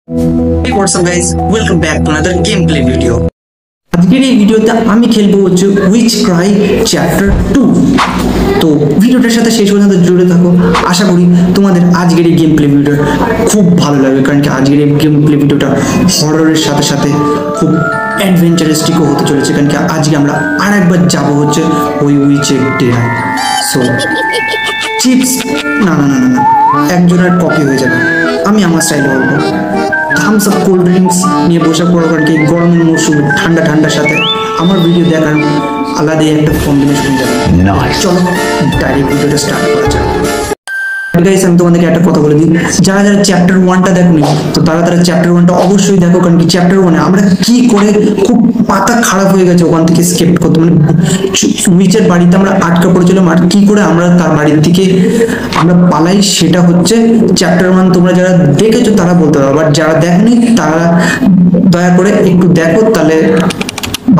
Hey, what's up guys? Welcome back to another gameplay video. আজকের এই ভিডিওতে আমি খেলবো হচ্ছে উইচ ক্রাই চ্যাপ্টার 2। তো ভিডিওটার সাথে শেষ পর্যন্ত জুড়ে থাকো। আশা করি তোমাদের আজকের এই গেমপ্লে ভিডিও খুব ভালো লাগবে, কারণ কি আজকের এই গেমপ্লে ভিডিওটা হররের সাথে সাথে খুব অ্যাডভেঞ্চারিস্টিকও হতে চলেছে, কারণ কি আজকে আমরা আরেকবার যাবো হচ্ছে ওই উইচের ডেরায়। সো চিপস না না না না না একজনের কপি হয়ে যাবে, আমি আমার স্টাইলে বলবো। থামস আপ কোল্ড ড্রিঙ্কস নিয়ে বসে পড়ো, কারণ কি গরমের মৌসুমে ঠান্ডা ঠান্ডার সাথে আমার ভিডিও দেখার আলাদাই একটা কম্বিনেশন যাবে। চলো ডাইরেক্ট ভিডিওটা স্টার্ট করা যাক। গাইস, আমি তোমাদেরকে একটা কথা বলে দিই, যারা যারা চ্যাপ্টার 1টা দেখোনি তো তারা চ্যাপ্টার 1টা অবশ্যই দেখো, কারণ কি চ্যাপ্টার 1-এ আমরা কি করে খুব পাতা খারাপ হয়ে গেছে ওখান থেকে স্কেপ করতে, মানে উইচের বাড়িতে আমরা আটকা পড়েছিলাম, আর কি করে আমরা তার বাড়ির থেকে আমরা পালাই, সেটা হচ্ছে চ্যাপ্টার 1। তোমরা যারা দেখেছো তারা বলতে পারো, বাট যারা দেখোনি তারা দয়া করে একটু দেখো, তাহলে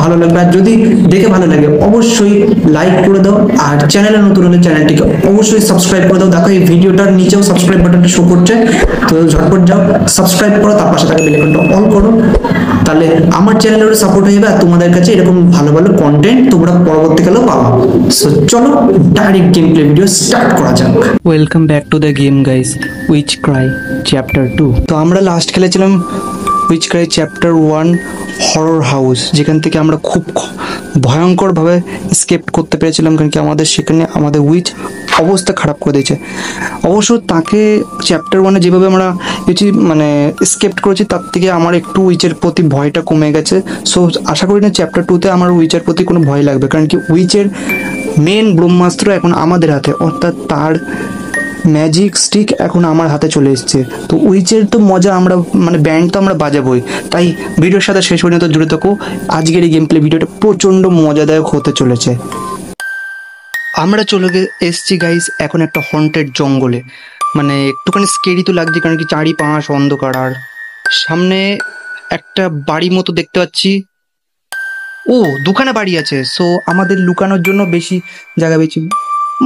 ভালো লাগবে। আর যদি দেখে ভালো লাগে অবশ্যই লাইক করে দাও, আর চ্যানেলে নতুন হলে চ্যানেলটিকে অবশ্যই সাবস্ক্রাইব করে দাও। দেখো এই ভিডিওটার নিচেও সাবস্ক্রাইব বাটনটা শো করছে, তো ঝটপট যাও সাবস্ক্রাইব করো, তার পাশে থাকা বেল আইকনটা অন করো, তাহলে আমার চ্যানেলের সাপোর্ট হয়ে যাবে আর তোমাদের কাছে এরকম ভালো ভালো কন্টেন্ট তোমরা পরবর্তীকালেও পাবা। সো চলো direct game play video start করা যাক। Welcome back to the game guys, which Cry chapter 2। তো আমরা লাস্ট খেলেছিলাম which Cry chapter 1 horror house, যেখান থেকে আমরা খুব ভয়ঙ্করভাবে স্কেপ করতে পেরেছিলাম, কারণ কি সেখানে আমাদের উইচ অবস্থা খারাপ করে দিয়েছে। অবশ্য তাকে চ্যাপ্টার 1-এ যেভাবে আমরা মানে স্কেপ করেছি তার থেকে আমার একটু উইচের প্রতি ভয়টা কমে গেছে। সো আশা করি না চ্যাপ্টার 2-তে আমার উইচের প্রতি কোনো ভয় লাগবে, কারণ কি উইচের মেন ব্রহ্মাস্ত্র এখন আমাদের হাতে, অর্থাৎ তার ম্যাজিক স্টিক এখন আমার হাতে চলে এসেছে। তো উইচের তো মজা আমরা মানে ব্যান্ড তো আমরা বাজাবোই, তাই ভিডিওর সাথে শেষ পর্যন্ত জুড়ে থাকো। আজকের এই গেম প্লে ভিডিওটা প্রচণ্ড মজাদায়ক হতে চলেছে। আমরা চলে এসছি গাইস এখন একটা হন্টেড জঙ্গলে, মানে একটুখানি স্কেরি তো লাগছে, কারণ কি চারিপাশ অন্ধকার, আর সামনে একটা বাড়ি মতো দেখতে পাচ্ছি। ও, দুখানা বাড়ি আছে, সো আমাদের লুকানোর জন্য বেশি জায়গা পেয়েছি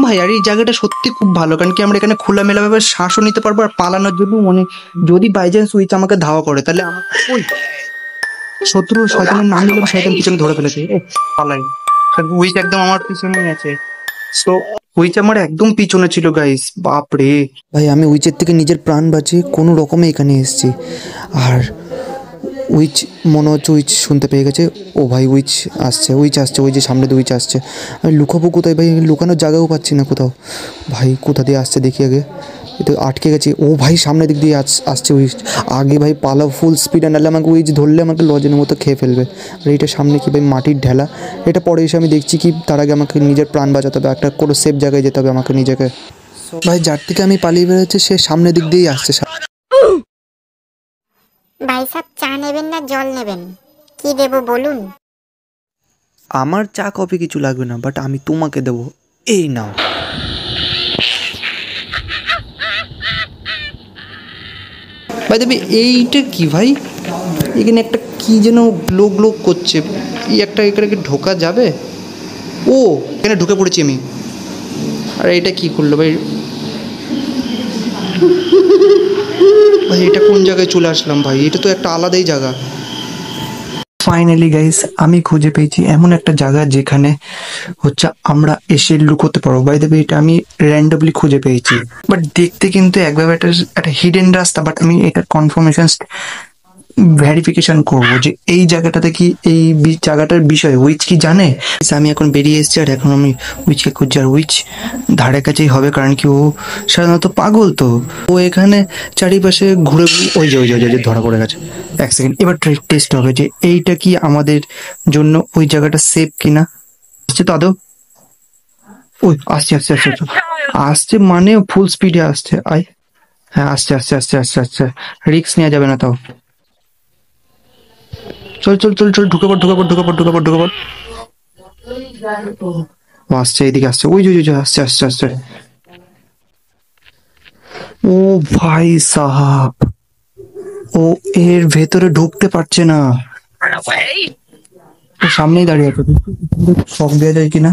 ভাই। আর এই জায়গাটা সত্যি খুব ভালো, কারণ কি আমরা এখানে খোলামেলাভাবে শ্বাসও নিতে পারবো, আর পালানোর জন্য মানে যদি বাই চান্স উইচ আমাকে ধাওয়া করে তাহলে ওই শত্রু শয়তানের নাম নিলাম, শয়তান পিছনে ধরে ফেলেছে, পালাই। উইচ একদম আমার পিছনে আছে, সো উইচ আমার একদম পিছনে ছিল গাইস। বাপরে ভাই, আমি উইচের থেকে নিজের প্রাণ বাঁচিয়ে কোনো রকমে এখানে এসেছি, আর উইচ মনে হচ্ছে উইচ শুনতে পেয়ে গেছে। ও ভাই উইচ আসছে, ওই যে সামনে দিয়ে উইচ আসছে। আমি লুকাবো কোথায় ভাই? লুকানোর জায়গাও পাচ্ছি না কোথাও। ভাই কোথা দিয়ে আসছে দেখি আগে, এটা আটকে গেছি। ও ভাই সামনের দিক দিয়ে আসছে উইচ, আগে ভাই পালাও ফুল স্পিড, নাহলে আমাকে উইচ ধরলে আমাকে লজের মতো খেয়ে ফেলবে। আর এইটা সামনে কি ভাই মাটির ঢেলা, এটা পরে এসে আমি দেখছি কি তার আগে আমাকে নিজের প্রাণ বাঁচাতে হবে, একটা কোনো সেফ জায়গায় যেতে হবে আমাকে নিজেকে। ভাই যার থেকে আমি পালিয়ে বেরোচ্ছে সে সামনের দিক দিয়েই আসছে। ভাই সাহেব, চা নেবেন না জল নেবেন, কি দেব বলুন? আমার চা কফি কিছু লাগবে না, বাট আমি তোমাকে দেবো, এই নাও। ভাই দেবে এইটা কি ভাই? এখানে একটা কি যেন লোক লোক করছে, একটা এখানে কি ঢোকা যাবে? ও এখানে ঢুকে পড়েছি আমি। আর এটা কি করলো ভাই? ভাই এটা কোন জায়গায় চলে আসলাম ভাই? এটা তো একটা আলাদাই জায়গা। ফাইনালি গাইস, আমি খুঁজে পেয়েছি এমন একটা জায়গা যেখানে হচ্ছে আমরা এসে লুকোতে পারবো। বাই দ্য ওয়ে, এটা আমি র্যান্ডমলি খুঁজে পেয়েছি, বাট দেখতে কিন্তু একভাবে একটা হিডেন রাস্তা। বাট আমি এটা কনফার্মেশন ভেরিফিকেশন করবো যে এই জায়গাটাতে কি এই জায়গাটার বিষয়ে উইচ কি জানে। আমি এখন বেরিয়ে এসেছি, আর এখন আমি উইচকে খুঁজছি, আর উইচ ধারে কাছেই হবে, কারণ কি ও সাধারণত পাগল, তো ও এখানে চারিপাশে ঘুরে ওই যে ধরা পড়ে গেছে। এক সেকেন্ড, এবার টেস্ট হবে যে এইটা কি আমাদের জন্য ওই জায়গাটা সেফ কিনা। আসছে তো আদৌ? ওই আসছে আসছে আসছে আসছে, মানে ফুল স্পিডে আসছে। হ্যাঁ আসছে আসছে আসছে আসছে আসছে, রিস্ক নেওয়া যাবে না তাও। চল চল চল চল, ঢুকে পড়। ও আসছে, এইদিকে আসছে, ওই যে আসছে আসছে আসছে। ও ভাই সাহাব, ও এর ভেতরে ঢুকতে পারছে না, ও সামনেই দাঁড়িয়ে আছে। শক দেওয়া যায় কিনা?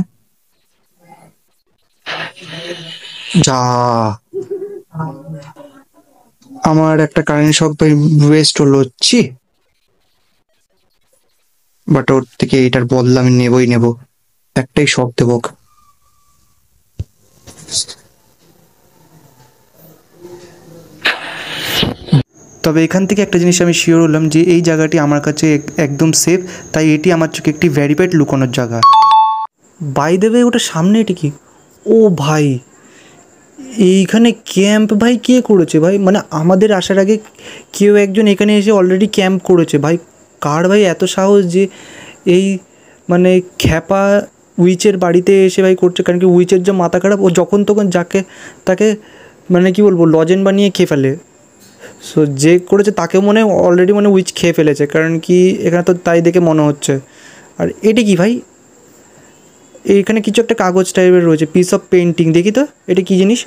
যা আমার একটা কারেন্ট শক ভাই ওয়েস্ট হলো, ছি। বাট ওর থেকে এটার বদলা আমি নেব, একটাই শক দেবো ওকে। তবে এখান থেকে একটা জিনিস আমি শিওর হলাম যে এই জায়গাটি আমার কাছে একদম সেফ, তাই এটি আমার চোখে একটি ভেরিফাইড লুকানোর জায়গা। বাই দ্য ওয়ে ওটা সামনে এটি কি? ও ভাই, এইখানে ক্যাম্প ভাই কে করেছে ভাই? মানে আমাদের আসার আগে কেউ একজন এখানে এসে অলরেডি ক্যাম্প করেছে ভাই। কার ভাই এত সাহস যে এই মানে খ্যাপা উইচের বাড়িতে এসে ভাই করছে? কারণ কি উইচের যে মাথা খারাপ, ও যখন তখন যাকে তাকে মানে কি বলবো লজেন বানিয়ে খেয়ে ফেলে। সো যে করেছে তাকেও মনে অলরেডি মানে উইচ খেয়ে ফেলেছে, কারণ কি এখানে তো তাই দেখে মনে হচ্ছে। আর এটি কি ভাই? এইখানে কিছু একটা কাগজ টাইপের রয়েছে, পিস অফ পেন্টিং, দেখি তো এটা কী জিনিস।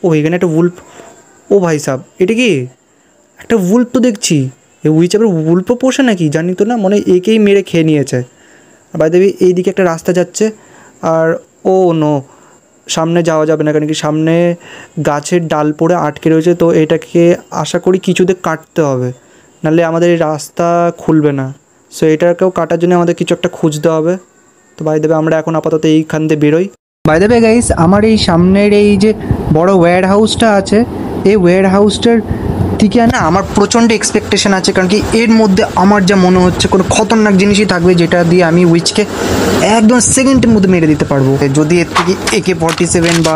ও এখানে একটা উল্ফ, ও ভাই সাহ এটা কি একটা উল্ফ তো দেখছি। এই উইচ আবার উল্ফও পোষে নাকি জানি তো না, মনে একেই মেরে খেয়ে নিয়েছে। আর বাই দ্য ওয়ে এইদিকে একটা রাস্তা যাচ্ছে, আর ও নো সামনে যাওয়া যাবে না, কারণ কি সামনে গাছের ডাল পড়ে আটকে রয়েছে। তো এটাকে আশা করি কিছুতে কাটতে হবে, নাহলে আমাদের এই রাস্তা খুলবে না। সো এটাকেও কাটার জন্য আমাদের কিছু একটা খুঁজতে হবে। তো বাই দেবে আমরা এখন আপাতত এইখান দিয়ে বেরোই। বাই দেবে গাইস, আমার এই সামনের এই যে বড় ওয়্যার হাউসটা আছে, এই ওয়্যার হাউসটার থেকে না আমার প্রচণ্ড এক্সপেকটেশন আছে, কারণ কি এর মধ্যে আমার যা মনে হচ্ছে কোনো খতরনাক জিনিসই থাকবে, যেটা দিয়ে আমি উইচকে একদম সেকেন্ডের মধ্যে মেরে দিতে পারবো। যদি এর থেকে AK-47 বা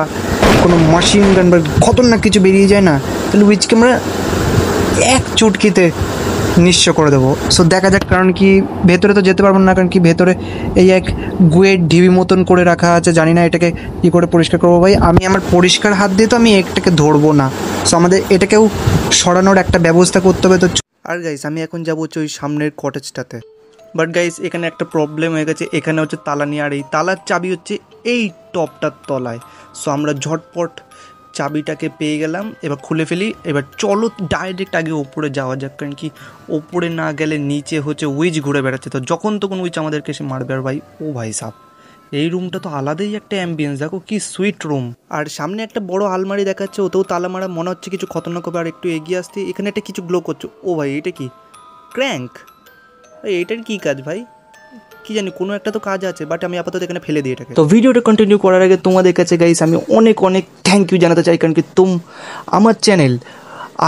কোনো মেশিন গান বা খতরনাক কিছু বেরিয়ে যায় না, তাহলে উইচকে আমরা এক চুটকিতে নিঃস্ব করে দেবো। সো দেখা যাক, কারণ কি ভেতরে তো যেতে পারবো না, কারণ কি ভেতরে এই এক গুয়ের ঢিবি মতন করে রাখা আছে। জানি না এটাকে কী করে পরিষ্কার করবো ভাই। আমি আমার পরিষ্কার হাত দিয়ে তো আমি এটাকে ধরবো না। সো আমাদের এটাকেও সরানোর একটা ব্যবস্থা করতে হবে। তো আর গাইস আমি এখন যাবো হচ্ছে ওই সামনের কটেজটাতে। বাট গাইস এখানে একটা প্রবলেম হয়ে গেছে, এখানে হচ্ছে তালা নিয়ে, আর এই তালার চাবি হচ্ছে এই টপটার তলায়। সো আমরা ঝটপট চাবিটাকে পেয়ে গেলাম, এবার খুলে ফেলি। এবার চলো ডাইরেক্ট আগে ওপরে যাওয়া যাক, কারণ কি ওপরে না গেলে নিচে হচ্ছে উইচ ঘুরে বেড়াচ্ছে, তো যখন তখন উইচ আমাদেরকে এসে মারবে। আর ভাই ও ভাই সাপ, এই রুমটা তো আলাদাই একটা অ্যাম্বিয়েন্স, দেখো কি সুইট রুম। আর সামনে একটা বড় আলমারি দেখাচ্ছে, ওতেও তালা মারা, মনে হচ্ছে কিছু খতরনাক হবে। আর একটু এগিয়ে আসতে এখানে একটা কিছু গ্লো করছে। ও ভাই এটা কি? ক্র্যাঙ্ক? এইটার কি কাজ ভাই? কি জানি, কোনো একটা তো কাজ আছে, বাট আমি আপাতত এখানে ফেলে দিই এটাকে। তো ভিডিওটা কন্টিনিউ করার আগে তোমাদের কাছে গাইস আমি অনেক অনেক থ্যাংক ইউ জানাতে চাই, কারণ কি আমার চ্যানেল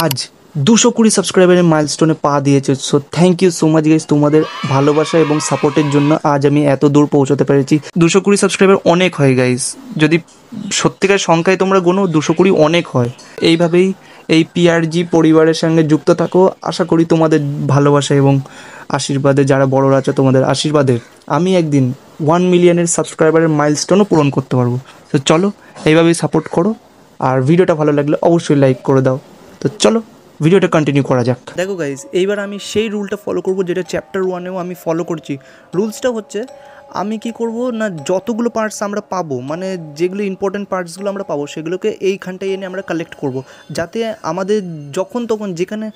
আজ 220 সাবস্ক্রাইবারের মাইলস্টোনে পা দিয়েছে। So thank you so much guys, তোমাদের ভালোবাসা এবং সাপোর্টের জন্য আজ আমি এত দূর পৌঁছতে পেরেছি। 220 সাবস্ক্রাইবার অনেক হয় গাইস, যদি সত্যিকার সংখ্যায় তোমরা গোনো 220 অনেক হয়। এইভাবেই এই PRG পরিবারের সঙ্গে যুক্ত থাকো। আশা করি তোমাদের ভালোবাসা এবং আশীর্বাদে, যারা বড়রা আছে তোমাদের আশীর্বাদে আমি একদিন 1 মিলিয়নের সাবস্ক্রাইবারের মাইলস্টোনও পূরণ করতে পারবো। তো চলো এইভাবেই সাপোর্ট করো, আর ভিডিওটা ভালো লাগলে অবশ্যই লাইক করে দাও। তো চলো ভিডিওটা কন্টিনিউ করা যাক। দেখো গাইজ, এইবার আমি সেই রুলটা ফলো করব যেটা চ্যাপ্টার 1-এও আমি ফলো করছি। রুলসটা হচ্ছে আমি কি করব না, যতগুলো পার্টস আমরা পাবো, মানে যেগুলো ইম্পর্টেন্ট পার্টসগুলো আমরা পাবো, সেগুলোকে এইখানটায় এনে আমরা কালেক্ট করব, যাতে আমাদের যখন তখন যেখানে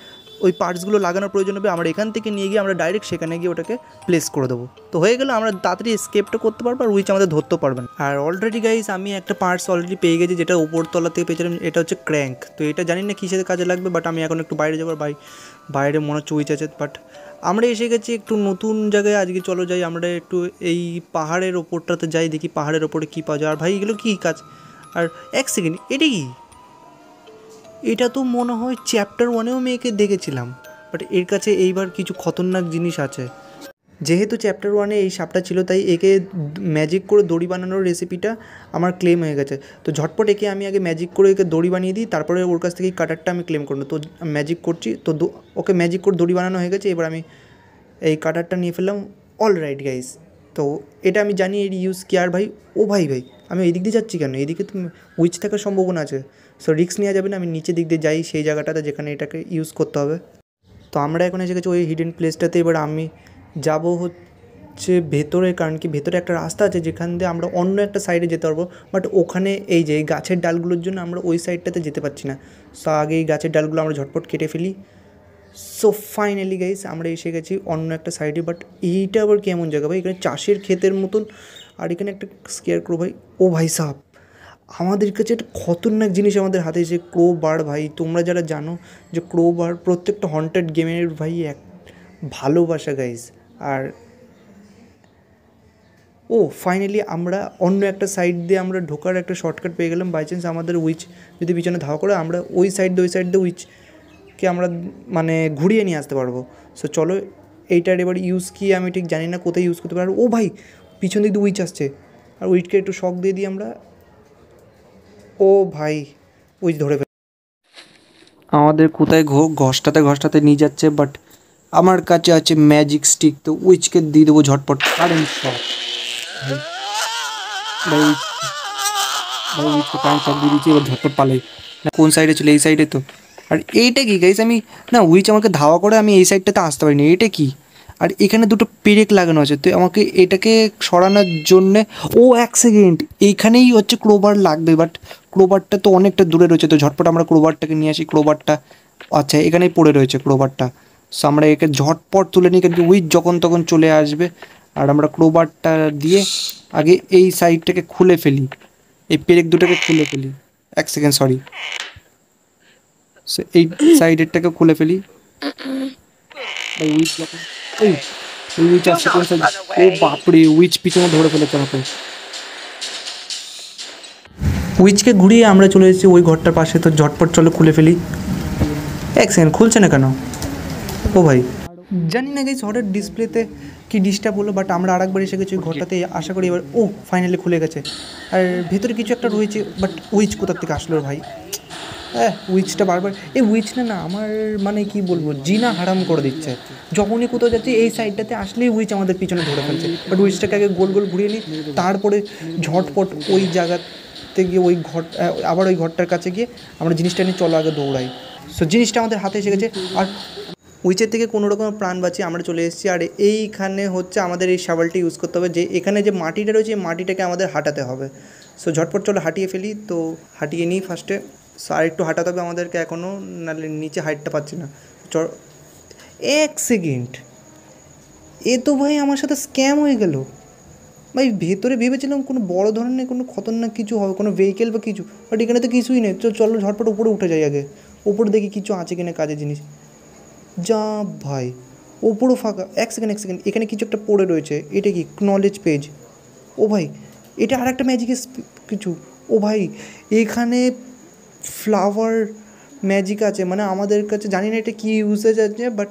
ওই পার্টসগুলো লাগানোর প্রয়োজন হবে আমরা এখান থেকে নিয়ে গিয়ে আমরা ডাইরেক্ট সেখানে গিয়ে ওটাকে প্লেস করে দেবো। তো হয়ে গেলে আমরা তাড়াতাড়ি এসকেপটা করতে পারবো, আর উইচ আমাদের ধরতেও পারবেন। আর অলরেডি গাইজ আমি একটা পার্টস অলরেডি পেয়ে গেছি, যেটা উপরতলা থেকে পেয়েছিলাম। এটা হচ্ছে ক্র্যাঙ্ক। তো এটা জানি না কিসের কাজে লাগবে, বাট আমি এখন একটু বাইরে যাবার, বাইরে মনে হচ্ছে উইচ আছে। বাট আমরা এসে গেছি একটু নতুন জায়গায়। আজকে চলো যাই আমরা একটু এই পাহাড়ের ওপরটাতে যাই, দেখি পাহাড়ের ওপরে কী পাওয়া যায়। আর ভাই এগুলো কী কাজ? আর এক সেকেন্ড, এটা কি? এটা তো মনে হয় চ্যাপ্টার 1-এও আমি একে দেখেছিলাম, বাট এর কাছে এইবার কিছু খতরনাক জিনিস আছে। যেহেতু চ্যাপ্টার 1-এ এই সাপটা ছিল, তাই একে ম্যাজিক করে দড়ি বানানোর রেসিপিটা আমার ক্লেম হয়ে গেছে। তো ঝটপট একে আমি আগে ম্যাজিক করে একে দড়ি বানিয়ে দিই, তারপরে ওর কাছ থেকে এই কাটারটা আমি ক্লেম করবো। তো ম্যাজিক করছি, তো ওকে ম্যাজিক করে দড়ি বানানো হয়ে গেছে। এবার আমি এই কাটারটা নিয়ে ফেললাম। অল রাইট গাইস, তো এটা আমি জানি এর ইউজ কি। আর ভাই ও ভাই আমি এই দিক দিয়ে যাচ্ছি কেন? এইদিকে তো উইচ থাকার সম্ভাবনা আছে। সো রিস্ক নেওয়া যাবে না, আমি নিচের দিক দিয়ে যাই সেই জায়গাটাতে যেখানে এটাকে ইউজ করতে হবে। তো আমরা এখন এসে গেছি ওই হিডেন প্লেসটাতে। এবার আমি যাব হচ্ছে ভেতরে, কারণ কি ভেতরে একটা রাস্তা আছে যেখান দিয়ে আমরা অন্য একটা সাইডে যেতে পারবো, বাট ওখানে এই যে গাছের ডালগুলোর জন্য আমরা ওই সাইডটাতে যেতে পারছি না। সো আগে এই গাছের ডালগুলো আমরা ঝটপট কেটে ফেলি। সো ফাইনালি গাইস আমরা এসে গেছি অন্য একটা সাইডে। বাট এইটা আবার কেমন জায়গা ভাই? এখানে চাষের ক্ষেতের মতন, আর এখানে একটা স্কেয়ার ক্রো ভাই। ও ভাই সাহ, আমাদের কাছে একটা খতরনাক জিনিস আমাদের হাতে এসে ক্রোবার। ভাই তোমরা যারা জানো যে ক্রোবার প্রত্যেকটা হন্টেড গেমের ভাই এক ভালোবাসা গাইস। আর ও ফাইনালি আমরা অন্য একটা সাইড দিয়ে আমরা ঢোকার একটা শর্টকাট পেয়ে গেলাম। বাই চান্স আমাদের উইচ যদি পিছনে ধাওয়া করে আমরা ওই সাইড দিয়ে উইচকে আমরা মানে ঘুরিয়ে নিয়ে আসতে পারবো। সো চলো এইটার এবার ইউজ কি আমি ঠিক জানি না, কোথায় ইউজ করতে পারবো। ও ভাই পিছন দিক দিয়ে উইচ আসছে, আর উইচকে একটু শক দিয়ে দিই আমরা। ও ভাই উইচ ধরে ফেল আমাদের কোথায় ঘষটাতে নিয়ে যাচ্ছে, বাট আমার কাছে আছে ম্যাজিক স্টিক, তো উইচকে দিয়ে দেবো ঝটপট কারেন্ট শক। ভাই উইচকে কারেন্ট শক দিয়ে দিচ্ছি, এবার ঝটপট পালাই না। কোন সাইডে ছিল? এই সাইডে তো। আর এইটা কি গাইস, আমি না উইচ আমাকে ধাওয়া করে আমি এই সাইডটাতে আসতে পারিনি, এটা কি? আর এখানে দুটো পেরেক লাগানো আছে, তো আমাকে এটাকে সরানোর জন্যে ও এক সেকেন্ড এইখানেই হচ্ছে ক্রোবার লাগবে, বাট ক্রোবারটা তো অনেকটা দূরে রয়েছে, তো ঝটপট আমরা ক্রোবারটাকে নিয়ে আসি। ক্রোবারটা আচ্ছা এখানেই পড়ে রয়েছে ক্রোবারটা, সো আমরা একে ঝটপট তুলে নিই, কিন্তু উইচ যখন তখন চলে আসবে। আর আমরা ক্রোবারটা দিয়ে আগে এই সাইডটাকে খুলে ফেলি, এই পেরেক দুটোকে খুলে ফেলি। এক সেকেন্ড সরি, সো এই সাইডেরটাকে খুলে ফেলি। উইচ যখন এই উইচ আসছে কোন সাইড? ও বাপরে উইচ পিছনে ধরে ফেলেছে আমাকে। উইচকে ঘুরিয়ে আমরা চলে এসেছি ওই ঘরটার পাশে, তো ঝটপট চলো খুলে ফেলি। এক সেকেন্ড খুলছে না কেন? ও ভাই জানি না গাইস হঠাৎ ডিসপ্লেতে কি ডিস্টার্ব হলো, বাট আমরা আরেকবার এসে গেছি ওই ঘরটাতে। আশা করি এবার ও ফাইনালি খুলে গেছে। আর ভেতরে কিছু একটা রয়েছে, বাট উইচ কোথার থেকে আসলো ভাই? হ্যাঁ উইচটা বারবার এই উইচ না আমার মানে কি বলবো জিনা হারাম করে দিচ্ছে। যখনই কোথাও যাচ্ছি এই সাইডটাতে আসলেই উইচ আমাদের পিছনে ধরে ফেলছে, বাট উইচটাকে আগে গোল গোল ঘুরিয়ে নিই, তারপরে ঝটপট ওই জায়গাতে গিয়ে ওই ঘর আবার ওই ঘরটার কাছে গিয়ে আমরা জিনিসটা নিয়ে চলো আগে দৌড়াই। সো জিনিসটা আমাদের হাতে এসে গেছে, আর উইচের থেকে কোনো রকম প্রাণ বাঁচিয়ে আমরা চলে এসেছি। আর এইখানে হচ্ছে আমাদের এই শাবলটা ইউজ করতে হবে, যে এখানে যে মাটিটা রয়েছে এই মাটিটাকে আমাদের হাঁটাতে হবে। সো ঝটপট চলো হাঁটিয়ে ফেলি, তো হাঁটিয়ে নিই ফার্স্টে। সো আর একটু হাঁটাতে হবে আমাদেরকে এখনও, নাহলে নিচে হাইটটা পাচ্ছি না। এক সেকেন্ড, এ তো ভাই আমার সাথে স্ক্যাম হয়ে গেল ভাই। ভেতরে ভেবেছিলাম কোনো বড় ধরনের কোনো খতরনাক কিছু হবে, কোনো ভেহিকেল বা কিছু, বাট এখানে তো কিছুই নেই। চলো ঝটপট উপরে উঠে যাই আগে, উপরে দেখি কিছু আছে কিনা কাজের জিনিস। যা ভাই ওপরও ফাঁকা। এক সেকেন্ড এখানে কিছু একটা পড়ে রয়েছে, এটা কি নলেজ পেজ? ও ভাই এটা আর একটা ম্যাজিকের কিছু। ও ভাই এখানে ফ্লাওয়ার ম্যাজিক আছে, মানে আমাদের কাছে জানি না এটা কী ইউজেজ আছে, বাট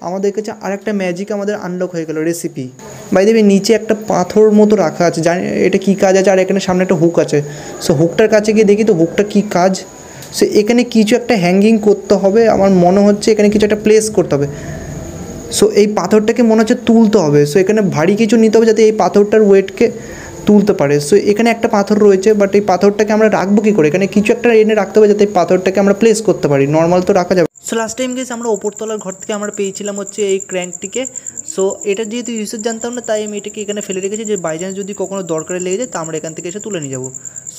আমাদের কাছে আর একটা ম্যাজিক আমাদের আনলক হয়ে গেল, রেসিপি। বাই দেবে নিচে একটা পাথর মতো রাখা আছে, জানি এটা কী কাজ আছে। আর এখানে সামনে একটা হুক আছে, সো হুকটার কাছে গিয়ে দেখি তো হুকটা কী কাজ। সো এখানে কিছু একটা হ্যাঙ্গিং করতে হবে, আমার মনে হচ্ছে এখানে কিছু একটা প্লেস করতে হবে। সো এই পাথরটাকে মনে হচ্ছে তুলতে হবে, সো এখানে ভারী কিছু নিতে হবে যাতে এই পাথরটার ওয়েটকে তুলতে পারে। সো এখানে একটা পাথর রয়েছে, বাট এই পাথরটাকে আমরা রাখবো কী করে? এখানে কিছু একটা এনে রাখতে হবে যাতে এই পাথরটাকে আমরা প্লেস করতে পারি, নর্মাল তো রাখা যাবে। সো লাস্ট টাইম গেছি আমরা ওপরতলার ঘর থেকে আমরা পেয়েছিলাম হচ্ছে এই ক্র্যাঙ্কটিকে। সো এটা যেহেতু ইউসেজ জানতাম না, তাই আমি এটাকে এখানে ফেলে রেখেছি, যে বাই চান্স যদি কখনো দরকারে লেগে যায় তা আমরা এখান থেকে এসে তুলে নিয়ে যাবো।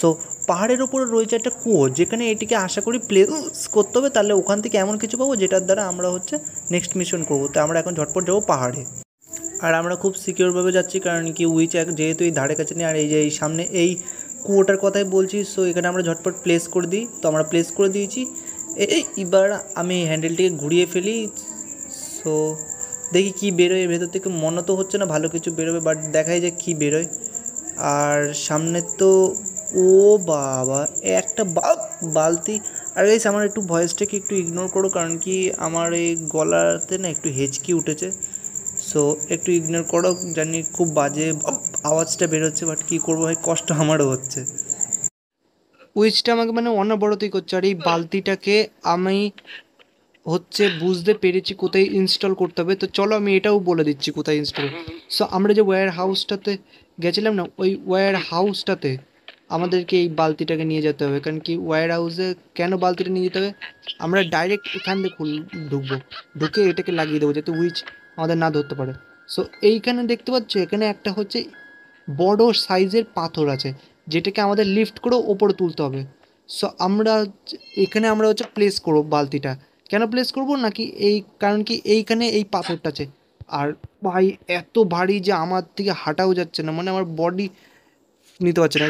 সো পাহাড়ের ওপরে রয়েছে একটা কুয়ো, যেখানে এটিকে আশা করি প্লেস করতে হবে, তাহলে ওখান থেকে এমন কিছু পাবো যেটার দ্বারা আমরা হচ্ছে নেক্সট মিশন করবো। তো আমরা এখন ঝটপট যাবো পাহাড়ে। আর আমরা খুব সিকিওরভাবে যাচ্ছি, কারণ কি উইচ যেহেতু এই ধারে কাছে নেই, আর এই যে এই সামনে এই কুয়োটার কথাই বলছি। সো এখানে আমরা ঝটপট প্লেস করে দিই, তো আমরা প্লেস করে দিয়েছি। এবার আমি হ্যান্ডেলটিকে ঘুরিয়ে ফেলি। সো দেখি কী বেরোয় এর ভেতর থেকে। মনে তো হচ্ছে না ভালো কিছু বেরোবে, বাট দেখাই যায় কী বেরোয়। আর সামনে তো ও বাবা একটা বালতি। আর গাইস আমার একটু ভয়েসটাকে একটু ইগনোর করো, কারণ কি আমার এই গলাতে না একটু হেঁচকি উঠেছে। সো একটু ইগনোর করো, জানি খুব বাজে আওয়াজটা বেরোচ্ছে, বাট কী করবো ভাই, কষ্ট আমারও হচ্ছে। উইচটা আমাকে মানে অনবরতই করছে। আর এই বালতিটাকে আমি হচ্ছে বুঝতে পেরেছি কোথায় ইনস্টল করতে হবে, তো চলো আমি এটাও বলে দিচ্ছি কোথায় ইনস্টল। সো আমরা যে ওয়্যার হাউসটাতে গেছিলাম না, ওই ওয়্যার হাউসটাতে আমাদেরকে এই বালতিটাকে নিয়ে যেতে হবে। কারণ কি ওয়্যার হাউসে কেন বালতিটা নিয়ে যেতে হবে, আমরা ডাইরেক্ট এখান দিয়ে ঢুকবো, ঢুকে এটাকে লাগিয়ে দেবো যাতে উইচ আমাদের না ধরতে পারে। সো এইখানে দেখতে পাচ্ছ এখানে একটা হচ্ছে বড় সাইজের পাথর আছে, যেটাকে আমাদের লিফট করে ওপরে তুলতে হবে। সো আমরা এখানে আমরা হচ্ছে প্লেস করবো বালতিটা। কেন প্লেস করবো নাকি এই কারণ কি এইখানে এই পাথরটা আছে। আর ভাই এত ভারী যে আমার থেকে হাঁটাও যাচ্ছে না, মানে আমার বডি নিতে পারছে না।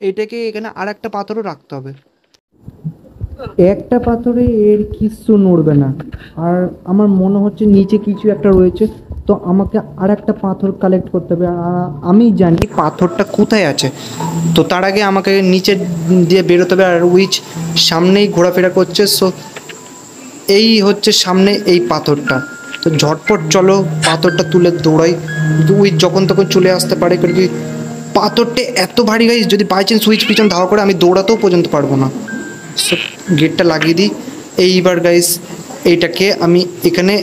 এটাকে এখানে আর একটা পাথরও রাখতে হবে। একটা পাথরে এর কিছু নড়বে না, আর আমার মনে হচ্ছে নিচে কিছু একটা রয়েছে, তো আমাকে আর একটা পাথর কালেক্ট করতে হবে। আমি জানি পাথরটা কোথায় আছে, তো তার আগে আমাকে নিচে দিয়ে বেরোতে হবে। আর উইচ সামনেই ঘোরাফেরা করছে, সো এই হচ্ছে সামনে এই পাথরটা। তো ঝটপট চলো পাথরটা তুলে দৌড়াই, উইচ যখন তখন চলে আসতে পারে, কারণ কি পাথরটা এত ভারী গাইস, যদি বাই চান্স উইচ পিছন ধাওয়া করে আমি দৌড়াতেও পর্যন্ত পারবো না। সো গেটটা লাগিয়ে দিই। এইবার গাইস এইটাকে আমি এখানে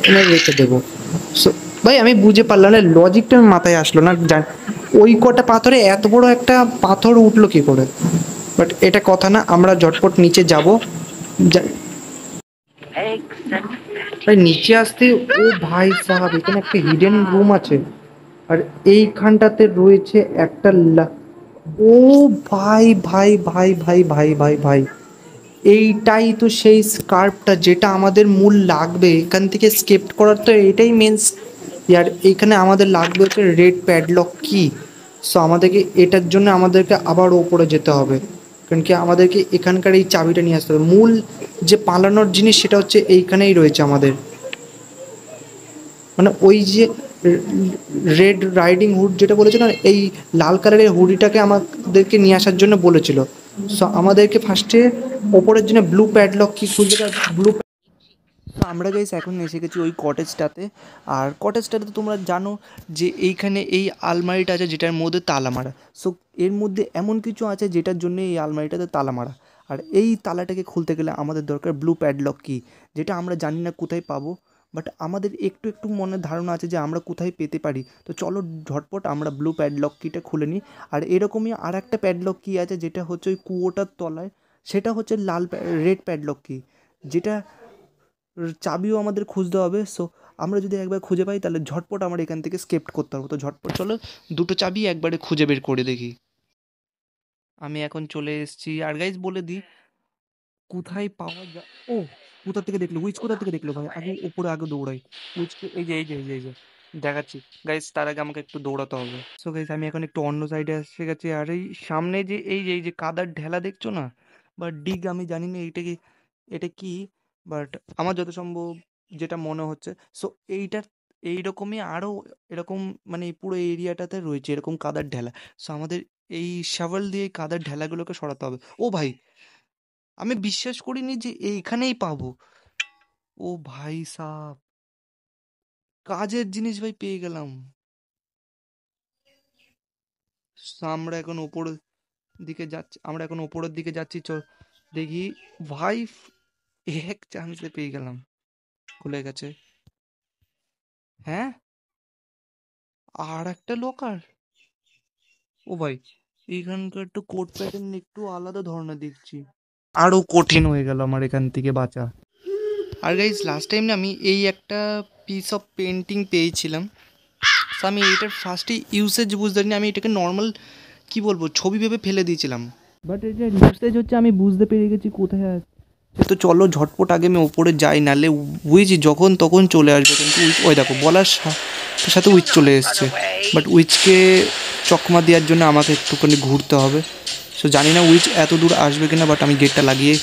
এনে রেখে দেবো। সো ভাই আমি বুঝে পারলাম না, লজিকটা মাথায় আসলো না, ওই কটা পাথরে এত বড় একটা পাথর উঠলো কি করে। বাট এটা কথা না, আমরা ঝটপট নিচে যাব। ভাই নিচে আসতে, ও ভাই সাহাব এখানে একটা হিডেন রুম আছে, আর এইখানটাতে রয়েছে একটা ও ভাই ভাই ভাই ভাই ভাই ভাই ভাই, এইটাই তো সেই স্কার্পটা যেটা আমাদের মূল লাগবে এখান থেকে স্কেপ করার, তো এটাই মেন। আর এইখানে আমাদের লাগবে হচ্ছে রেড প্যাডলক কি। সো আমাদেরকে এটার জন্য আমাদেরকে আবার ওপরে যেতে হবে, কারণ কি আমাদেরকে এখানকার এই চাবিটা নিয়ে আসতে হবে। মূল যে পালানোর জিনিস সেটা হচ্ছে এইখানেই রয়েছে আমাদের, মানে ওই যে রেড রাইডিং হুড যেটা বলেছিল না, এই লাল কালারের হুডিটাকে আমাদেরকে নিয়ে আসার জন্য বলেছিল। সো আমাদেরকে ফার্স্টে ওপরের জন্য ব্লু প্যাডলক কি খুঁজতে, ব্লু। তো আমরা গাইস এখন এসে গেছি ওই কটেজটাতে। আর কটেজটাতে তো তোমরা জানো যে এইখানে এই আলমারিটা আছে যেটার মধ্যে তালা মারা। সো এর মধ্যে এমন কিছু আছে যেটার জন্য এই আলমারিটাতে তালা মারা, আর এই তালাটাকে খুলতে গেলে আমাদের দরকার ব্লু প্যাডলক কি, যেটা আমরা জানি না কোথায় পাবো, বাট আমাদের একটু একটু মনে ধারণা আছে যে আমরা কোথায় পেতে পারি। তো চলো ঝটপট আমরা ব্লু প্যাডলক কিটা খুলে নিই। আর এরকমই আর একটা প্যাডলক কি আছে যেটা হচ্ছে ওই কুয়োটার তলায়, সেটা হচ্ছে রেড প্যাডলক কি, যেটা চাবিও আমাদের খুঁজতে হবে। সো আমরা যদি একবার খুঁজে পাই তাহলে ঝটপট আমরা এখান থেকে স্কেপ করতে পারবো। তো ঝটপট চলো দুটো চাবি একবারে খুঁজে বের করে দেখি। আমি এখন চলে এসেছি। আর গাইজ বলে দিই কোথায় পাওয়া যায়। ও কোথা থেকে দেখলো উইচ, কোথা থেকে দেখলো ভাই, আগে উপরে আগে দৌড়াই। উইচকে এই যে এই যে এই যে এই যে দেখাচ্ছি গাইজ, তার আগে আমাকে একটু দৌড়াতে হবে। সো গাইজ আমি এখন একটু অন্য সাইডে এসে গেছি। আর এই সামনে যে এই যে কাদার ঢেলা দেখছো না, বা ডিগ, আমি জানি না এইটা কি, এটা কি, বাট আমার যত সম্ভব যেটা মনে হচ্ছে, সো এইটার এইরকমই আরও এরকম, মানে এই পুরো এরিয়াটাতে রয়েছে এরকম কাদার ঢেলা। সো আমাদের এই শাবল দিয়ে এই কাদার ঢেলাগুলোকে সরাতে হবে। ও ভাই আমি বিশ্বাস করিনি যে এইখানেই পাবো। ও ভাই সাব, কাজের জিনিস ভাই পেয়ে গেলাম। So, আমরা এখন ওপরের দিকে যাচ্ছি, চল দেখি। ভাই এক চান্সে পেয়ে গেলাম, খুলে গেছে। হ্যাঁ, আর একটা লকার। ও ভাই এইখানকার তো কোড প্যাটার্ন একটু আলাদা ধরনের দেখছি, আরো কঠিন হয়ে গেল আমার এখান থেকে বাঁচা। আর গাইজ লাস্ট টাইম না আমি এই একটা পিস অফ পেন্টিং পেয়েছিলাম। তো আমি এইটার ফার্স্টে ইউসেজ বুঝতে পারিনি, আমি এটাকে নর্মাল কি বলবো ছবি ভেবে ফেলে দিয়েছিলাম, বাট এটার ইউসেজ হচ্ছে আমি বুঝতে পেরে গেছি কোথায় আছে। তো চলো ঝটপট আগে আমি ওপরে যাই, নাহলে উইচ যখন তখন চলে আসবে। কিন্তু উইচ ওই দেখো বলার সাথে সাথে উইচ চলে এসছে, বাট উইচকে চকমা দেওয়ার জন্য আমাকে একটুখানি ঘুরতে হবে। সো জানি না উইচ এত দূর আসবে কিনা, বাট আমি গেটটা লাগিয়ে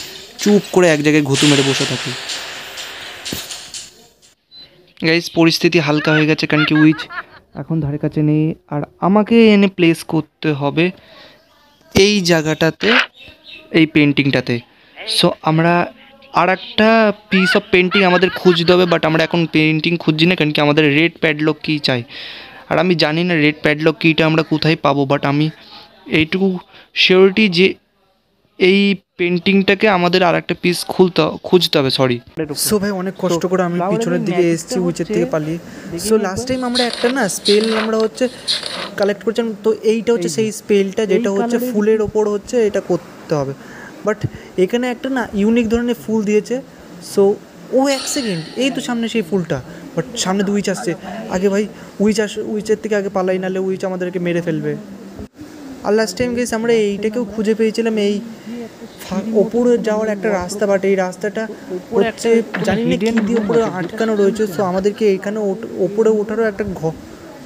চুপ করে এক জায়গায় ঘুতু মেরে বসে থাকি। গাইস পরিস্থিতি হালকা হয়ে গেছে, কারণ কি উইচ এখন ধারে কাছে নেই, আর আমাকে এনে প্লেস করতে হবে এই জায়গাটাতে, এই পেন্টিংটাতে। সো আমরা আর একটা পিস অফ পেন্টিং আমাদের খুঁজতে হবে, বাট আমরা এখন পেন্টিং খুঁজছি না, কারণ কি আমাদের রেড প্যাডলক কি চাই। আর আমি জানি না রেড প্যাডলক কিটা আমরা কোথায় পাবো, বাট আমি এইটুকু শিওরিটি যে এই পেন্টিংটাকে আমাদের আর একটা পিস খুঁজতে হবে। সরি। সো ভাই অনেক কষ্ট করে আমি পিছনের দিকে এসেছি উইচের থেকে পালিয়ে। সো লাস্ট টাইম আমরা একটা না স্পেল আমরা হচ্ছে কালেক্ট করছিলাম, তো এইটা হচ্ছে সেই স্পেলটা যেটা হচ্ছে ফুলের ওপর হচ্ছে এটা করতে হবে। বাট এখানে একটা না ইউনিক ধরনের ফুল দিয়েছে। সো ও এক সেকেন্ড, এই তো সামনে সেই ফুলটা, বাট সামনে তো উইচ আসছে। আগে ভাই উইচের থেকে আগে পালাই, নাহলে উইচ আমাদেরকে মেরে ফেলবে। আর লাস্ট টাইম গেছি আমরা এইটাকেও খুঁজে পেয়েছিলাম, এই ওপরে যাওয়ার একটা রাস্তা, বাট এই রাস্তাটা জানি না কি দিয়ে ওপরে আটকানো রয়েছে। সো আমাদেরকে এইখানে ওপরে ওঠারও একটা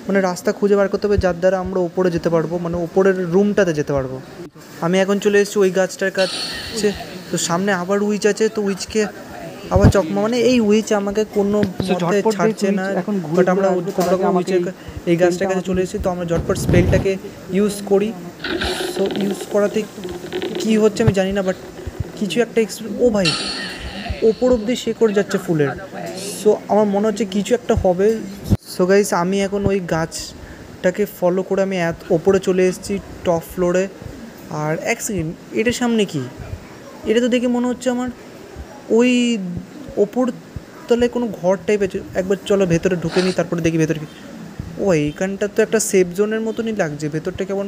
মানে রাস্তা খুঁজে বার করতে হবে যার দ্বারা আমরা ওপরে যেতে পারবো, মানে ওপরের রুমটাতে যেতে পারবো। আমি এখন চলে এসেছি ওই গাছটার কাছে। তো সামনে আবার উইচ আছে, তো উইচকে আবার চকমা, মানে এই উইচ আমাকে কোনো মতে ছাড়ছে না। বাট আমরা কোনোরকম উইচের এই গাছটার কাছে চলে এসেছি, তো আমরা ঝটপট স্পেলটাকে ইউজ করি। সো ইউজ করাতে কী হচ্ছে আমি জানি না, বাট কিছু একটা ও ভাই ওপর অব্দি শেকড় যাচ্ছে ফুলের। সো আমার মনে হচ্ছে কিছু একটা হবে। সো গাইস আমি এখন ওই গাছটাকে ফলো করে আমি ওপরে চলে এসেছি টপ ফ্লোরে। আর এক সেকেন্ড, এটার সামনে কি? এটা তো দেখে মনে হচ্ছে আমার ওই ওপর তলায় কোনো ঘর টাইপ আছে। একবার চলো ভেতরে ঢুকে নিই, তারপরে দেখি ভেতরে কি। ও এইখানটা তো একটা সেফ জোনের মতনই লাগছে, ভেতরটা কেমন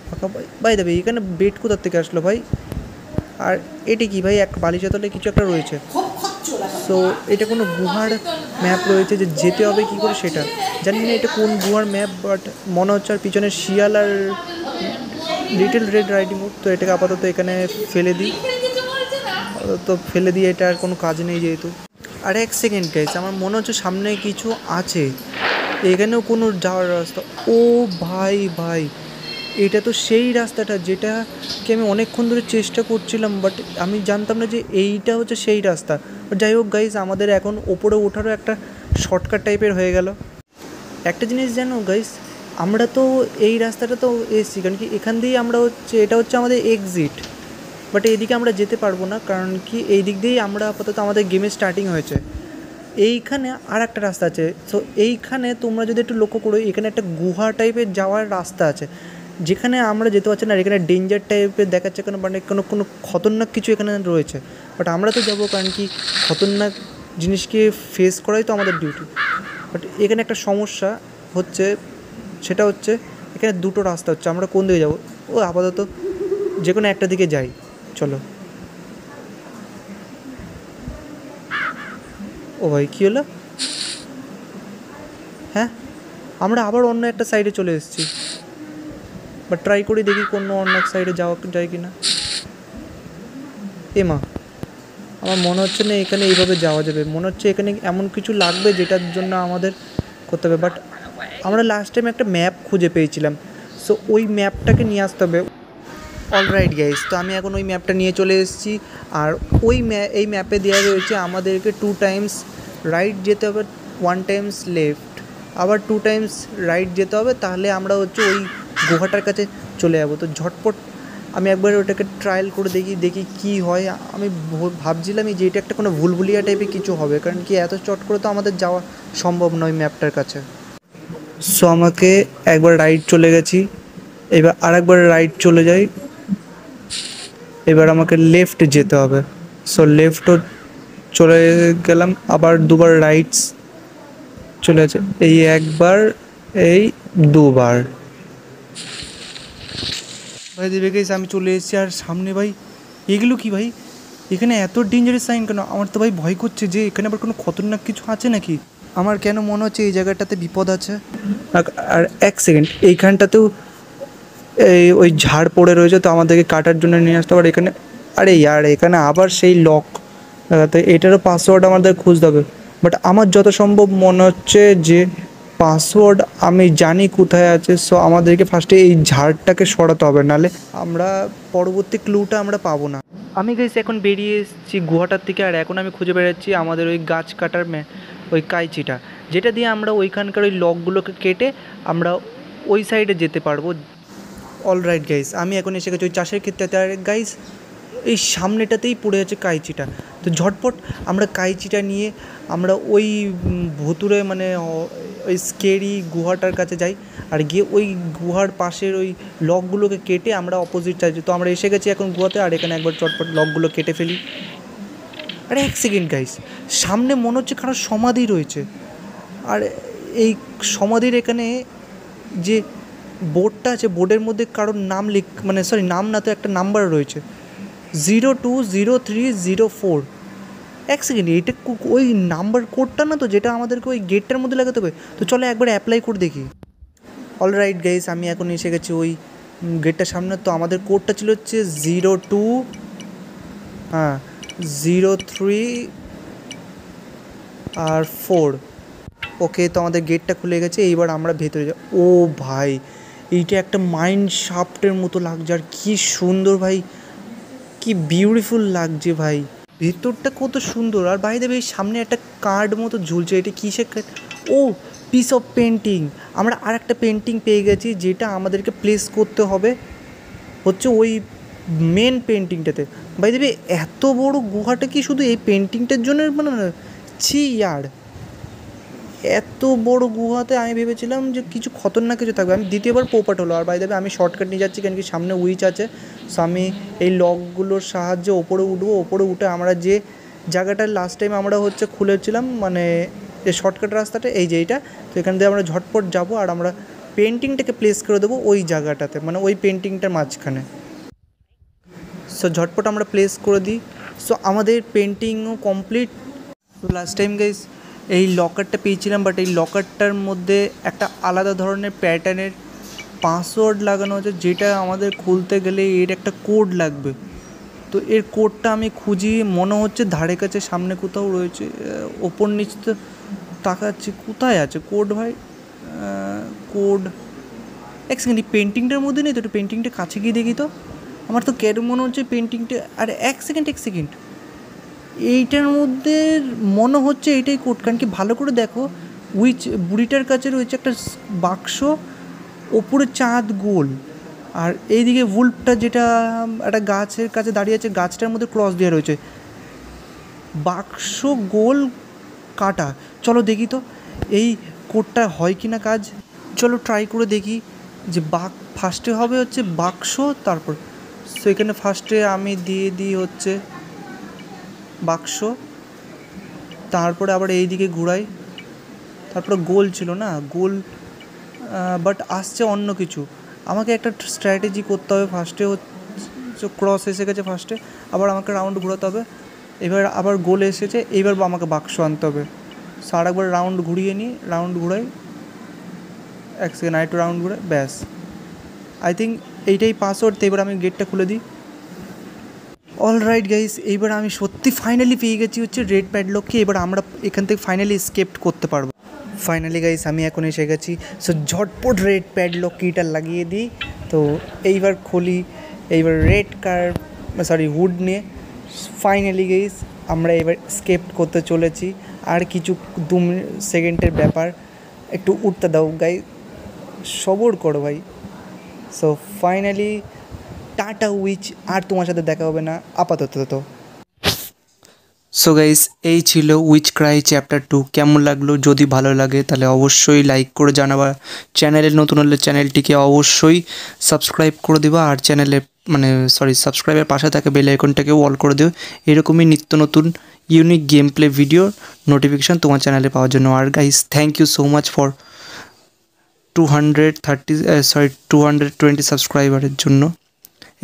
ফাঁকা। ভাই দেবে এইখানে বেড কোথার থেকে আসলো ভাই? আর এটা কি ভাই? এক বালিশা তলায় কিছু একটা রয়েছে। সো এটা কোনো গুহার ম্যাপ রয়েছে, যে যেতে হবে কী করে সেটা জানি না এটা কোন গুহার ম্যাপ, বাট মনে হচ্ছে। আর পিছনে শিয়াল আর লিটল রেড রাইডিং হুড। তো এটাকে আপাতত এখানে ফেলে দিই, তো ফেলে দিয়ে এটা আর কোনো কাজ নেই যেহেতু। আর এক সেকেন্ড গাইস, আমার মনে হচ্ছে সামনে কিছু আছে, এখানেও কোনো যাওয়ার রাস্তা। ও ভাই ভাই, এটা তো সেই রাস্তাটা যেটাকে আমি অনেকক্ষণ ধরে চেষ্টা করছিলাম, বাট আমি জানতাম না যে এইটা হচ্ছে সেই রাস্তা। যাই হোক গাইস, আমাদের এখন ওপরে ওঠারও একটা শর্টকাট টাইপের হয়ে গেল। একটা জিনিস জানো গাইস, আমরা তো এই রাস্তাটা তো এসেছি, কারণ কি এখান দিয়েই আমরা এটা হচ্ছে আমাদের এক্সিট। বাট এইদিকে আমরা যেতে পারবো না, কারণ কি এই দিক দিয়েই আমরা আপাতত আমাদের গেমের স্টার্টিং হয়েছে। এইখানে আর একটা রাস্তা আছে। সো এইখানে তোমরা যদি একটু লক্ষ্য করো, এখানে একটা গুহা টাইপের যাওয়ার রাস্তা আছে, যেখানে আমরা যেতে পারছি না। আর এখানে ডেঞ্জার টাইপের দেখাচ্ছে, কোনো মানে কোনো খতরনাক কিছু এখানে রয়েছে। বাট আমরা তো যাবো, কারণ কি খতরনাক জিনিসকে ফেস করাই তো আমাদের ডিউটি। বাট এখানে একটা সমস্যা হচ্ছে, সেটা হচ্ছে এখানে দুটো রাস্তা হচ্ছে। আমরা কোন দিকে যাবো? ও আপাতত যে কোনো একটা দিকে যাই, চলো। ও ভাই কী হলো? হ্যাঁ, আমরা আবার অন্য একটা সাইডে চলে এসেছি। বাট ট্রাই করি দেখি কোনো অন্য এক সাইডে যাওয়া যায় কি না। মা, আমার মনে হচ্ছে না এখানে এইভাবে যাওয়া যাবে। মনে হচ্ছে এখানে এমন কিছু লাগবে যেটার জন্য আমাদের করতে হবে। বাট আমরা লাস্ট টাইম একটা ম্যাপ খুঁজে পেয়েছিলাম, সো ওই ম্যাপটাকে নিয়ে আসতে হবে। অলরাইট গাইস, তো আমি এখন ওই ম্যাপটা নিয়ে চলে এসেছি। আর এই ম্যাপে দেওয়া রয়েছে আমাদেরকে 2 টাইমস রাইট যেতে হবে, 1 টাইমস লেফট, আবার 2 টাইমস রাইট যেতে হবে। তাহলে আমরা হচ্ছে ওই গুহাটার কাছে চলে যাবো। তো ঝটপট আমি একবার ওটাকে ট্রায়াল করে দেখি কী হয়। আমি ভাবছিলাম যে এটা একটা কোনো ভুলভুলিয়া টাইপের কিছু হবে, কারণ কি এত চট করে তো আমাদের যাওয়া সম্ভব নয় ম্যাপটার কাছে। সো আমাকে একবার রাইট চলে গেছি, এবার আরেকবার রাইট চলে যাই, এবার আমাকে লেফট যেতে হবে। সো লেফটও চলে গেলাম, আবার দুবার রাইটস চলে আছে, এই একবার, এই দুবার। ভাই দেবে গেছে, আমি চলে এসেছি। আর সামনে ভাই এগুলো কি ভাই? এখানে এত ডেঞ্জারাস সাইন কেন? আমার তো ভাই ভয় করছে যে এখানে আবার কোনো খতরনাক কিছু আছে নাকি। আমার কেন মনে হচ্ছে এই জায়গাটাতে বিপদ আছে। আর এক সেকেন্ড, এইখানটাতেও ওই ঝাড় পড়ে রয়েছে, তো আমাদেরকে কাটার জন্য নিয়ে আসতে হবে এখানে। আরে ইয়ার, এখানে আবার সেই লক, তো এটারও পাসওয়ার্ড আমাদের খুঁজতে হবে। বাট আমার যত সম্ভব মনে হচ্ছে যে পাসওয়ার্ড আমি জানি কোথায় আছে। সো আমাদেরকে ফার্স্টে এই ঝাড়টাকে সরাতে হবে, নাহলে আমরা পরবর্তী ক্লুটা আমরা পাবো না। আমি গাইস এখন বেরিয়ে এসেছি গুহাটার থেকে। আর এখন আমি খুঁজে বেড়াচ্ছি আমাদের ওই গাছ কাটার ওই কাইচিটা, যেটা দিয়ে আমরা ওইখানকার ওই লকগুলোকে কেটে আমরা ওই সাইডে যেতে পারবো। অলরাইট গাইস, আমি এখন এসে গেছি ওই চাষের ক্ষেত্রে। আর গাইস এই সামনেটাতেই পড়ে আছে কাইচিটা। তো ঝটপট আমরা কাইচিটা নিয়ে আমরা ওই ভুতুরে মানে ওই স্কেরি গুহাটার কাছে যাই, আর গিয়ে ওই গুহার পাশের ওই লকগুলোকে কেটে আমরা অপোজিট সাইডে। তো আমরা এসে গেছি এখন গুহাতে, আর এখানে একবার চটপট লকগুলো কেটে ফেলি। আরে এক সেকেন্ড গাইস, সামনে মনে হচ্ছে কারোর সমাধি রয়েছে। আর এই সমাধির এখানে যে বোর্ডটা আছে, বোর্ডের মধ্যে কারোর নাম মানে সরি নাম না, তো একটা নাম্বার রয়েছে 020304। এক সেকেন্ড, এইটা ওই নাম্বার কোডটা না তো, যেটা আমাদেরকে ওই গেটটার মধ্যে লাগাতে হবে। তো চলো একবার অ্যাপ্লাই করে দেখি। অলরাইট গাইস, আমি এখন এসে গেছি ওই গেটটার সামনে। তো আমাদের কোডটা ছিল হচ্ছে 03 আর 4। ওকে, তো আমাদের গেটটা খুলে গেছে, এইবার আমরা ভেতরে যাব। ও ভাই, এইটা একটা মাইন্ড শাফটের মতো লাগছে, আর কী সুন্দর ভাই, কি বিউটিফুল লাগছে ভাই, ভেতরটা কত সুন্দর। আর বাইরে এই সামনে একটা কার্ড মতো ঝুলছে, এটা কিসের কার্ড? ও, পিস অফ পেন্টিং। আমরা আর একটা পেন্টিং পেয়ে গেছি, যেটা আমাদেরকে প্লেস করতে হবে হচ্ছে ওই মেন পেন্টিংটাতে। বাই দ্য ওয়ে, এত বড় গুহাটা কি শুধু এই পেন্টিংটার জন্য মানে ছি ইয়ার, এত বড় গুহাতে আমি ভেবেছিলাম যে কিছু খতরনাক কিছু থাকবে। আমি দ্বিতীয়বার পোপাট হলো। আর বাই দ্য ওয়ে, আমি শর্টকাট নিয়ে যাচ্ছি, কেন কি সামনে উইচ আছে। সো আমি এই লকগুলোর সাহায্যে ওপরে উঠবো, ওপরে উঠে আমরা যে জায়গাটা লাস্ট টাইম আমরা হচ্ছে খুলেছিলাম, মানে যে শর্টকাট রাস্তাটা এই যে এইটা, তো এখান দিয়ে আমরা ঝটপট যাবো, আর আমরা পেন্টিংটাকে প্লেস করে দেবো ওই জায়গাটাতে, মানে ওই পেন্টিংটার মাঝখানে। সো ঝটপট আমরা প্লেস করে দিই। সো আমাদের পেন্টিংও কমপ্লিট। তো লাস্ট টাইম গাইস এই লকারটা পেয়েছিলাম, বাট এই লকারটার মধ্যে একটা আলাদা ধরনের প্যাটার্নের পাসওয়ার্ড লাগানো আছে, যেটা আমাদের খুলতে গেলে এর একটা কোড লাগবে। তো এর কোডটা আমি খুঁজি, মনে হচ্ছে ধারে কাছে সামনে কোথাও রয়েছে, ওপর নিচ তো তাকাচ্ছি, কোথায় আছে কোড ভাই? কোড এক সেকেন্ড, এই পেন্টিংটার মধ্যে নেই তো? একটু পেন্টিংটা কাছে গিয়ে দেখি তো। আমার তো কেন মনে হচ্ছে পেন্টিংটা, আরে এক সেকেন্ড এইটার মধ্যে মনে হচ্ছে এইটাই কোড। কারণ কি ভালো করে দেখো, উইচ বুড়িটার কাছে রয়েছে একটা বাক্স, ওপরে চাঁদ গোল, আর এইদিকে উল্ফটা যেটা একটা গাছের কাছে দাঁড়িয়ে আছে, গাছটার মধ্যে ক্রস দেওয়া রয়েছে, বাক্স গোল কাটা। চলো দেখি তো এই কোডটা হয় কি না কাজ। চলো ট্রাই করে দেখি যে ফার্স্টে হবে হচ্ছে বাক্স, তারপর সেখানে ফার্স্টে আমি দিয়ে দিই হচ্ছে বাক্স, তারপরে আবার এই দিকে ঘুরাই, তারপরে গোল ছিল না, গোল, বাট আসছে অন্য কিছু। আমাকে একটা স্ট্র্যাটেজি করতে হবে। ফার্স্টে হচ্ছে ক্রস এসে গেছে ফার্স্টে, আবার আমাকে রাউন্ড ঘোরাতে হবে, এবার আবার গোল এসেছে, এইবার আমাকে বাক্স আনতে হবে। সো আর একবার রাউন্ড ঘুরিয়ে নিই, রাউন্ড ঘুরাই, এক সেকেন্ড আরেকটু রাউন্ড ঘুরাই, ব্যাস আই থিঙ্ক এইটাই পাসওয়ার্ড। তো এবার আমি গেটটা খুলে দিই। অলরাইট গাইস, এইবার আমি সত্যি ফাইনালি পেয়ে গেছি হচ্ছে রেড প্যাডলককে। এবার আমরা এখান থেকে ফাইনালি এসকেপ করতে পারবো। ফাইনালি গাইস আমি এখন এসে গেছি। সো ঝটপট রেড প্যাডলক কিটা লাগিয়ে দিই। তো এইবার খুলি, এইবার রেড হুড নিয়ে ফাইনালি গাইস আমরা এবার এসকেপ করতে চলেছি। আর কিছু 2 সেকেন্ডের ব্যাপার, একটু উঠতে দাও গাই, সবর করো ভাই। সো ফাইনালি টাটা উইচ, আর তোমার সাথে দেখা হবে না আপাতত। তো সো গাইস, এই ছিল উইচ ক্রাই চ্যাপ্টার 2। কেমন লাগলো? যদি ভালো লাগে তাহলে অবশ্যই লাইক করে জানাবা। চ্যানেলে নতুন হলে চ্যানেলটিকে অবশ্যই সাবস্ক্রাইব করে দিবা, আর সাবস্ক্রাইবের পাশে থাকে বেল আইকনটাকেও অল করে দিও, এরকমই নিত্য নতুন unique game play video notification তোমার চ্যানেলে পাওয়ার জন্য। আর guys, thank you so much for 220 সাবস্ক্রাইবারের জন্য।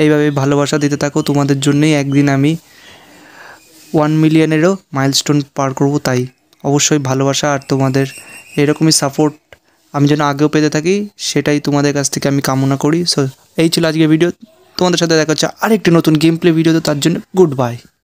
এইভাবে ভালোবাসা দিতে থাকো, তোমাদের জন্যই একদিন আমি 1 মিলিয়নেরও মাইলস্টোন পার করবো। তাই অবশ্যই ভালোবাসা আর তোমাদের এরকমই সাপোর্ট আমি যেন আগেও পেতে থাকি, সেটাই তোমাদের কাছ থেকে আমি কামনা করি। সো এই ছিল আজকের ভিডিও, তোমাদের সাথে দেখা হচ্ছে আরেকটি নতুন গেম প্লে ভিডিও। তো তার জন্য গুড বাই।